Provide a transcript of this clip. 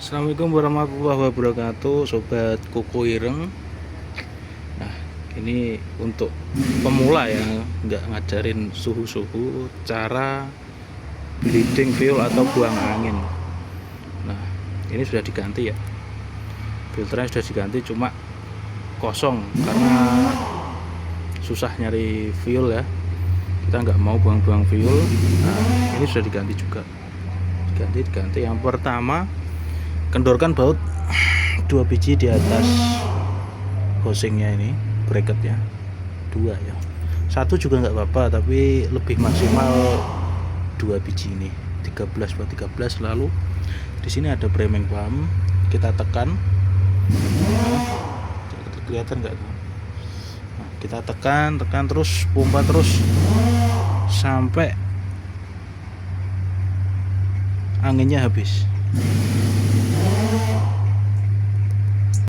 Assalamualaikum warahmatullahi wabarakatuh, sobat kuku ireng. Nah, ini untuk pemula ya, nggak ngajarin suhu-suhu, cara bleeding fuel atau buang angin. Nah, ini sudah diganti ya, filternya sudah diganti, cuma kosong karena susah nyari fuel ya. Kita nggak mau buang-buang fuel. Nah, ini sudah diganti juga, diganti. Yang pertama, kendorkan baut 2 biji di atas housingnya, ini bracketnya 2 ya, 1 juga nggak apa-apa, tapi lebih maksimal 2 biji ini 13 buat 13. Lalu di sini ada priming pump, kita tekan, kelihatan nggak? Nah, kita tekan terus, pompa terus sampai anginnya habis.